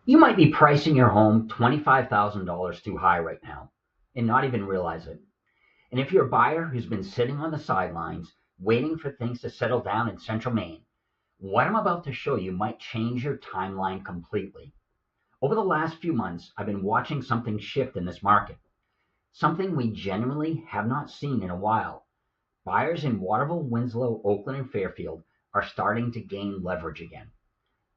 You might be pricing your home $25,000 too high right now and not even realize it. And if you're a buyer who's been sitting on the sidelines waiting for things to settle down in Central Maine, what I'm about to show you might change your timeline completely. Over the last few months, I've been watching something shift in this market, something we genuinely have not seen in a while. Buyers in Waterville, Winslow, Oakland, and Fairfield are starting to gain leverage again.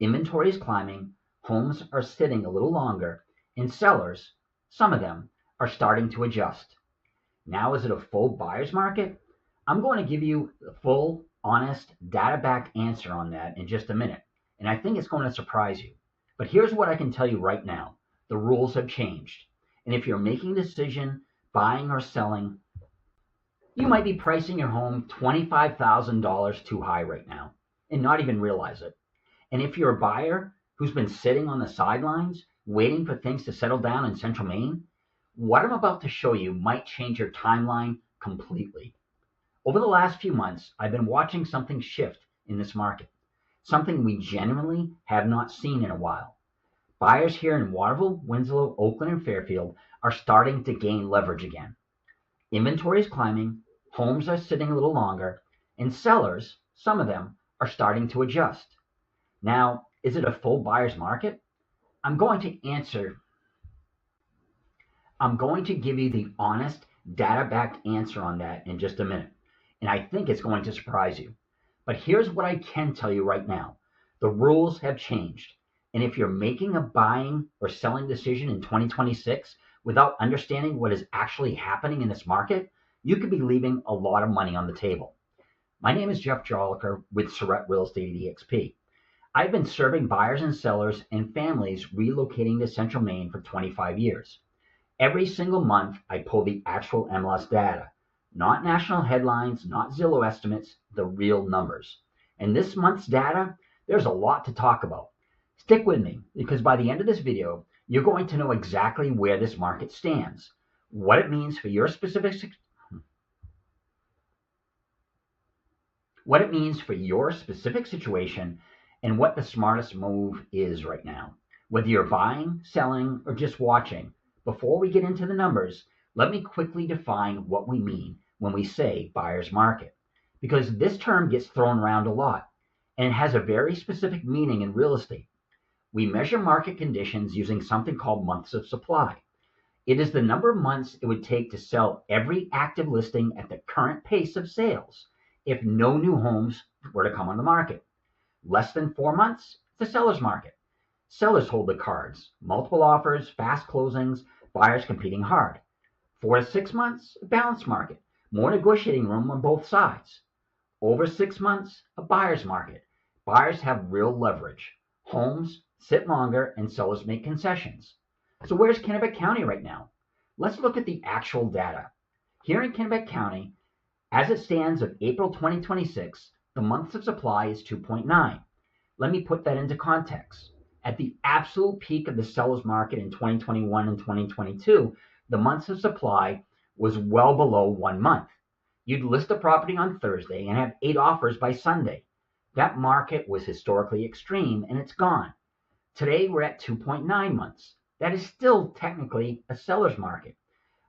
Inventory is climbing, homes are sitting a little longer, and sellers, some of them, are starting to adjust. Now, is it a full buyer's market? I'm going to give you the full, honest, data-backed answer on that in just a minute, and I think it's going to surprise you. But here's what I can tell you right now. The rules have changed, and if you're making a decision, buying or selling, you might be pricing your home $25,000 too high right now and not even realize it. And if you're a buyer who's been sitting on the sidelines waiting for things to settle down in Central Maine, what I'm about to show you might change your timeline completely. Over the last few months, I've been watching something shift in this market, something we genuinely have not seen in a while. Buyers here in Waterville, Winslow, Oakland, and Fairfield are starting to gain leverage again. Inventory is climbing, homes are sitting a little longer, and sellers, some of them, are starting to adjust. Now, is it a full buyer's market? I'm going to answer. I'm going to give you the honest, data-backed answer on that in just a minute, and I think it's going to surprise you. But here's what I can tell you right now. The rules have changed, and if you're making a buying or selling decision in 2026 without understanding what is actually happening in this market, you could be leaving a lot of money on the table. My name is Jeff Jolicoeur with Surette Real Estate EXP. I've been serving buyers and sellers and families relocating to Central Maine for 25 years. Every single month, I pull the actual MLS data, not national headlines, not Zillow estimates, the real numbers. And this month's data, there's a lot to talk about. Stick with me, because by the end of this video, you're going to know exactly where this market stands, what it means for your specific situation, and what the smartest move is right now. Whether you're buying, selling, or just watching, before we get into the numbers, let me quickly define what we mean when we say buyer's market, because this term gets thrown around a lot, and it has a very specific meaning in real estate. We measure market conditions using something called months of supply. It is the number of months it would take to sell every active listing at the current pace of sales if no new homes were to come on the market. Less than 4 months, the seller's market. Sellers hold the cards, multiple offers, fast closings, buyers competing hard. 4 to 6 months, a balanced market, more negotiating room on both sides. Over 6 months, a buyer's market. Buyers have real leverage. Homes sit longer and sellers make concessions. So where's Kennebec County right now? Let's look at the actual data. Here in Kennebec County, as it stands of April 2026, the months of supply is 2.9. Let me put that into context. At the absolute peak of the seller's market in 2021 and 2022, the months of supply was well below 1 month. You'd list a property on Thursday and have 8 offers by Sunday. That market was historically extreme, and it's gone. Today, we're at 2.9 months. That is still technically a seller's market.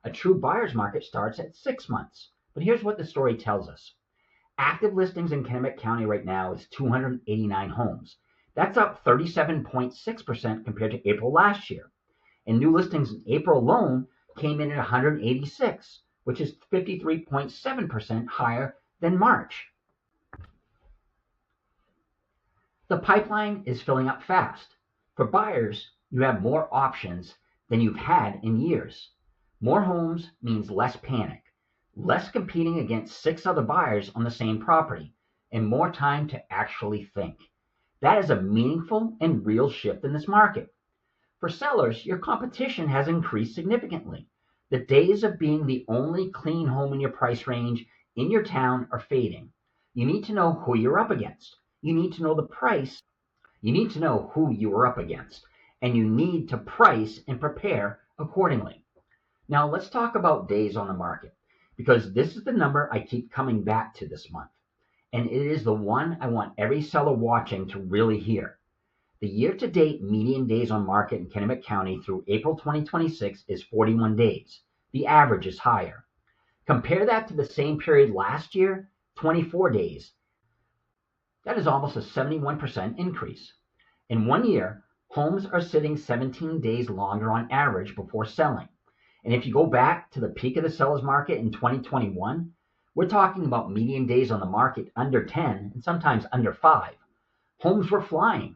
A true buyer's market starts at 6 months. But here's what the story tells us. Active listings in Kennebec County right now is 289 homes. That's up 37.6% compared to April last year. And new listings in April alone came in at 186, which is 53.7% higher than March. The pipeline is filling up fast. For buyers, you have more options than you've had in years. More homes means less panic, less competing against 6 other buyers on the same property, and more time to actually think. That is a meaningful and real shift in this market. For sellers, your competition has increased significantly. The days of being the only clean home in your price range in your town are fading. You need to know who you're up against. You need to know the price. You need to know who you are up against, and you need to price and prepare accordingly. Now let's talk about days on the market, because this is the number I keep coming back to this month, and it is the one I want every seller watching to really hear. The year-to-date median days on market in Kennebec County through April 2026 is 41 days. The average is higher. Compare that to the same period last year, 24 days. That is almost a 71% increase. In 1 year, homes are sitting 17 days longer on average before selling. And if you go back to the peak of the seller's market in 2021, we're talking about median days on the market under 10 and sometimes under 5. Homes were flying.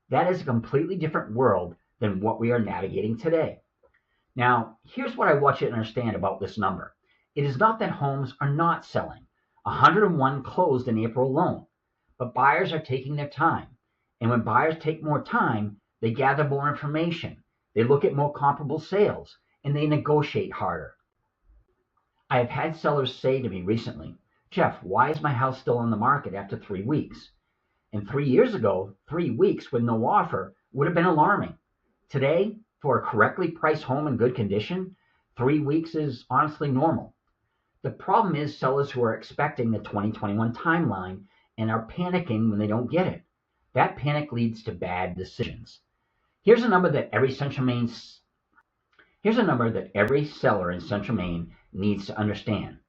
That is a completely different world than what we are navigating today. Now, here's what I want you to understand about this number. It is not that homes are not selling. 101 closed in April alone, but buyers are taking their time. And when buyers take more time, they gather more information. They look at more comparable sales, and they negotiate harder. I have had sellers say to me recently, Jeff, why is my house still on the market after 3 weeks? And 3 years ago, 3 weeks with no offer would have been alarming. Today, for a correctly priced home in good condition, 3 weeks is honestly normal. The problem is sellers who are expecting the 2021 timeline and are panicking when they don't get it. That panic leads to bad decisions. Here's a number that every seller in Central Maine needs to understand.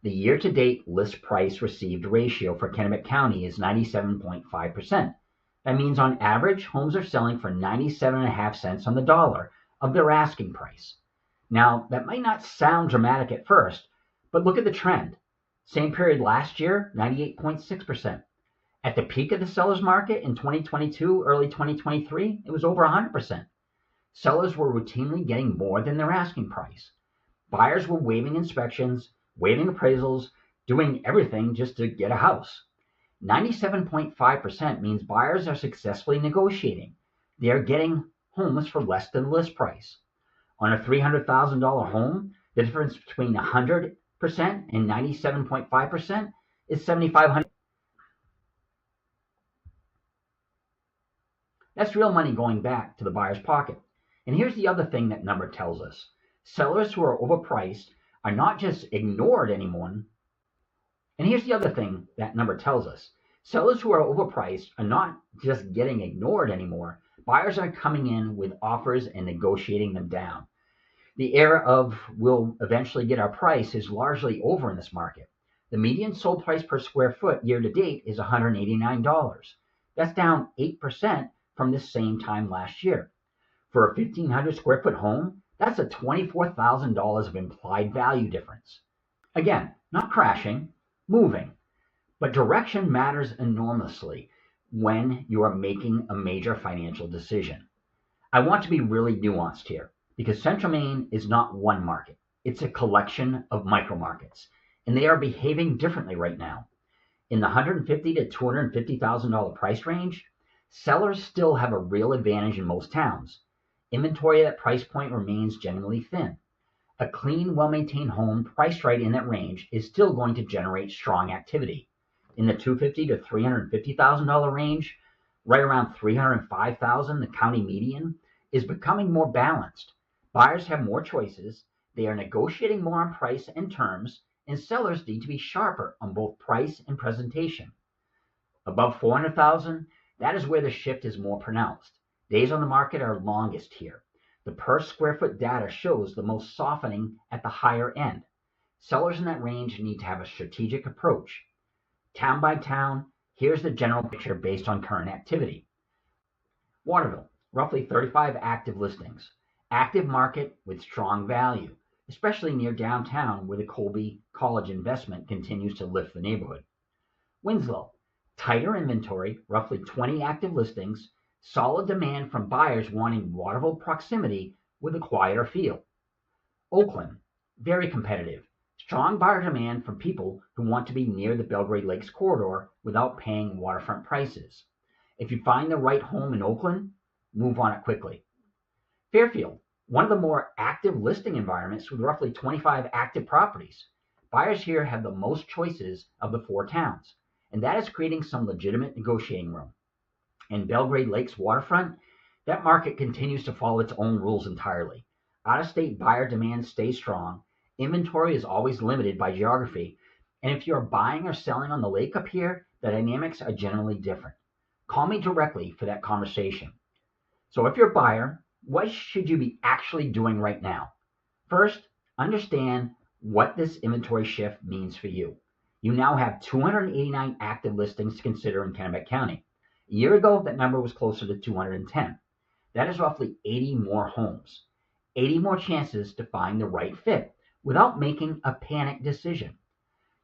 The year-to-date list price received ratio for Kennebec County is 97.5%. That means on average, homes are selling for 97.5 cents on the dollar of their asking price. Now, that might not sound dramatic at first, but look at the trend. Same period last year, 98.6%. At the peak of the seller's market in 2022, early 2023, it was over 100%. Sellers were routinely getting more than their asking price. Buyers were waiving inspections, waiving appraisals, doing everything just to get a house. 97.5% means buyers are successfully negotiating. They are getting homes for less than list price. On a $300,000 home, the difference between 100% and 97.5% is $7,500. That's real money going back to the buyer's pocket. And here's the other thing that number tells us. Sellers who are overpriced are not just ignored anymore. And here's the other thing that number tells us. Sellers who are overpriced are not just getting ignored anymore. Buyers are coming in with offers and negotiating them down. The era of we'll eventually get our price is largely over in this market. The median sold price per square foot year to date is $189. That's down 8% from this same time last year. For a 1,500 square foot home, that's a $24,000 of implied value difference. Again, not crashing, moving. But direction matters enormously when you are making a major financial decision. I want to be really nuanced here because Central Maine is not one market. It's a collection of micro markets, and they are behaving differently right now. In the $150,000 to $250,000 price range, sellers still have a real advantage in most towns. Inventory at that price point remains genuinely thin. A clean, well-maintained home priced right in that range is still going to generate strong activity. In the $250,000 to $350,000 range, right around $305,000, the county median, is becoming more balanced. Buyers have more choices, they are negotiating more on price and terms, and sellers need to be sharper on both price and presentation. Above $400,000, that is where the shift is more pronounced. Days on the market are longest here. The per square foot data shows the most softening at the higher end. Sellers in that range need to have a strategic approach. Town by town, here's the general picture based on current activity. Waterville, roughly 35 active listings. Active market with strong value, especially near downtown where the Colby College investment continues to lift the neighborhood. Winslow, tighter inventory, roughly 20 active listings, solid demand from buyers wanting Waterville proximity with a quieter feel. Oakland, very competitive. Strong buyer demand from people who want to be near the Belgrade Lakes corridor without paying waterfront prices. If you find the right home in Oakland, move on it quickly. Fairfield, one of the more active listing environments with roughly 25 active properties. Buyers here have the most choices of the 4 towns, and that is creating some legitimate negotiating room. In Belgrade Lakes waterfront, that market continues to follow its own rules entirely. Out-of-state buyer demand stays strong. Inventory is always limited by geography. And if you're buying or selling on the lake up here, the dynamics are generally different. Call me directly for that conversation. So if you're a buyer, what should you be actually doing right now? First, understand what this inventory shift means for you. You now have 289 active listings to consider in Kennebec County. A year ago, that number was closer to 210. That is roughly 80 more homes, 80 more chances to find the right fit without making a panic decision.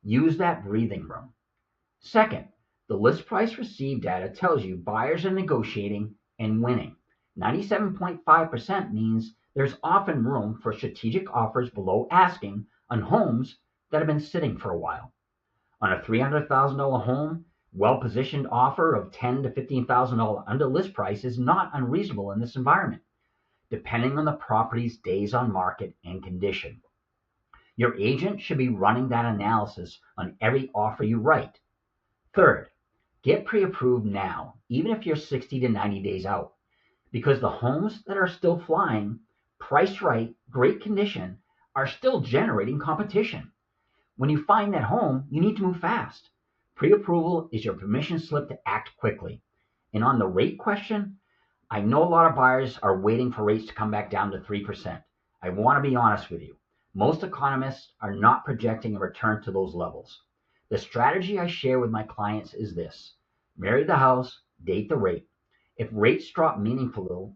Use that breathing room. Second, the list price received data tells you buyers are negotiating and winning. 97.5% means there's often room for strategic offers below asking on homes that have been sitting for a while. On a $300,000 home, well-positioned offer of $10,000 to $15,000 under list price is not unreasonable in this environment, depending on the property's days on market and condition. Your agent should be running that analysis on every offer you write. Third, get pre-approved now, even if you're 60 to 90 days out, because the homes that are still flying, priced right, great condition, are still generating competition. When you find that home, you need to move fast. Pre-approval is your permission slip to act quickly. And on the rate question, I know a lot of buyers are waiting for rates to come back down to 3%. I want to be honest with you. Most economists are not projecting a return to those levels. The strategy I share with my clients is this: marry the house, date the rate. If rates drop meaningfully,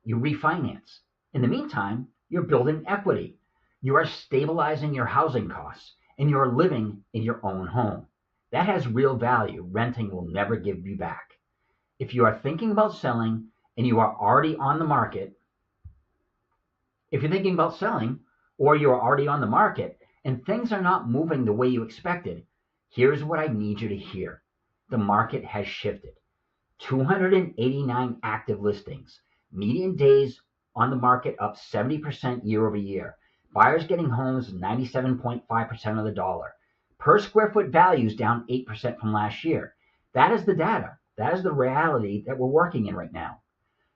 you refinance. In the meantime, you're building equity. You are stabilizing your housing costs, and you're living in your own home. That has real value renting will never give you back. If you are thinking about selling and you are already on the market, if you're thinking about selling or you are already on the market and things are not moving the way you expected, here's what I need you to hear. The market has shifted. 289 active listings, median days on the market up 70% year over year. Buyers getting homes 97.5% of the dollar. Per square foot values down 8% from last year. That is the data. That is the reality that we're working in right now.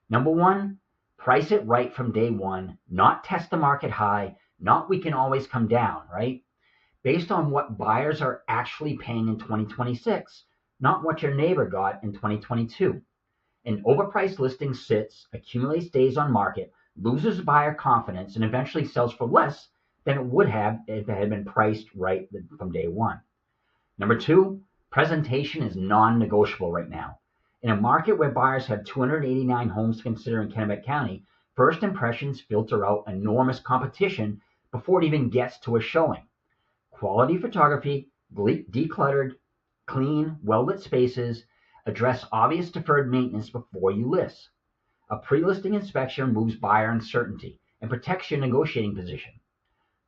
Number one, price it right from day one, not test the market high, not we can always come down, right? Based on what buyers are actually paying in 2026, not what your neighbor got in 2022. An overpriced listing sits, accumulates days on market, loses buyer confidence, and eventually sells for less than it would have if it had been priced right from day one. Number two, presentation is non-negotiable right now. In a market where buyers have 289 homes to consider in Kennebec County, first impressions filter out enormous competition before it even gets to a showing. Quality photography, decluttered, clean, well-lit spaces, address obvious deferred maintenance before you list. A pre-listing inspection removes buyer uncertainty and protects your negotiating position.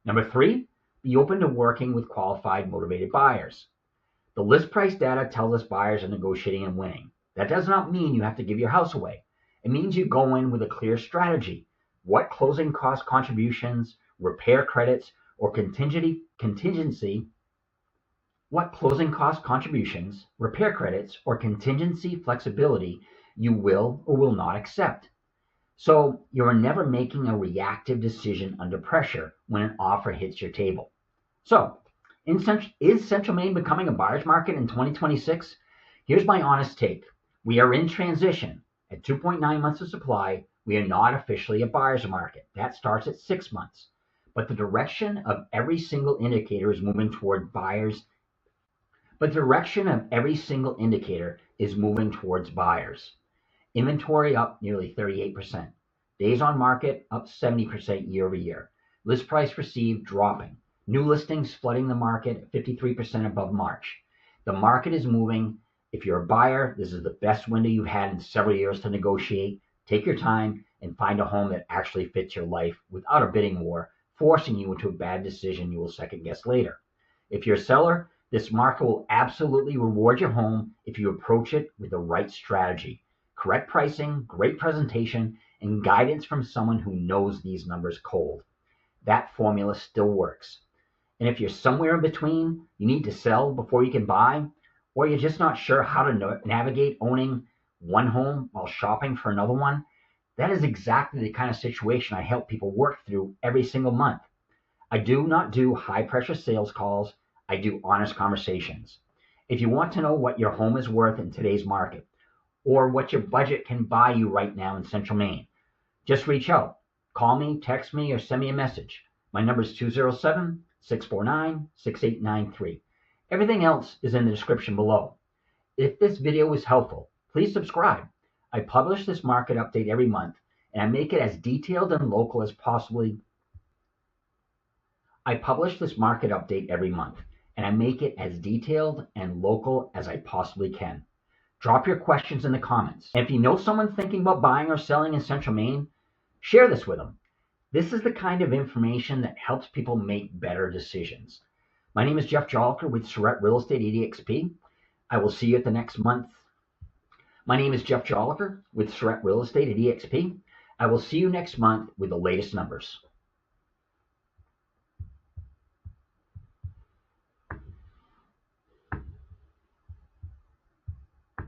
Number three, be open to working with qualified, motivated buyers. The list price data tells us buyers are negotiating and winning. That does not mean you have to give your house away. It means you go in with a clear strategy. What closing cost contributions, repair credits, or contingency flexibility you will or will not accept. So you're never making a reactive decision under pressure when an offer hits your table. So, is Central Maine becoming a buyer's market in 2026? Here's my honest take. We are in transition. At 2.9 months of supply, we are not officially a buyer's market. That starts at 6 months. But the direction of every single indicator is moving towards buyers. Inventory up nearly 38%. Days on market up 70% year over year. List price received dropping. New listings flooding the market at 53% above March. The market is moving. If you're a buyer, this is the best window you've had in several years to negotiate. Take your time and find a home that actually fits your life without a bidding war, forcing you into a bad decision you will second guess later. If you're a seller, this market will absolutely reward your home if you approach it with the right strategy. Correct pricing, great presentation, and guidance from someone who knows these numbers cold. That formula still works. And if you're somewhere in between, you need to sell before you can buy, or you're just not sure how to navigate owning one home while shopping for another one, that is exactly the kind of situation I help people work through every single month. I do not do high pressure sales calls. I do honest conversations. If you want to know what your home is worth in today's market or what your budget can buy you right now in Central Maine, just reach out. Call me, text me, or send me a message. My number is 207-649-6893. Everything else is in the description below. If this video was helpful, please subscribe. I publish this market update every month, and I make it as detailed and local as possibly. I publish this market update every month, and I make it as detailed and local as I possibly can. Drop your questions in the comments. And if you know someone thinking about buying or selling in Central Maine, share this with them. This is the kind of information that helps people make better decisions. My name is Jeff Jolicoeur with Surette Real Estate EXP. I will see you at the next month. My name is Jeff Jolicoeur with Surette Real Estate at EXP. I will see you next month with the latest numbers.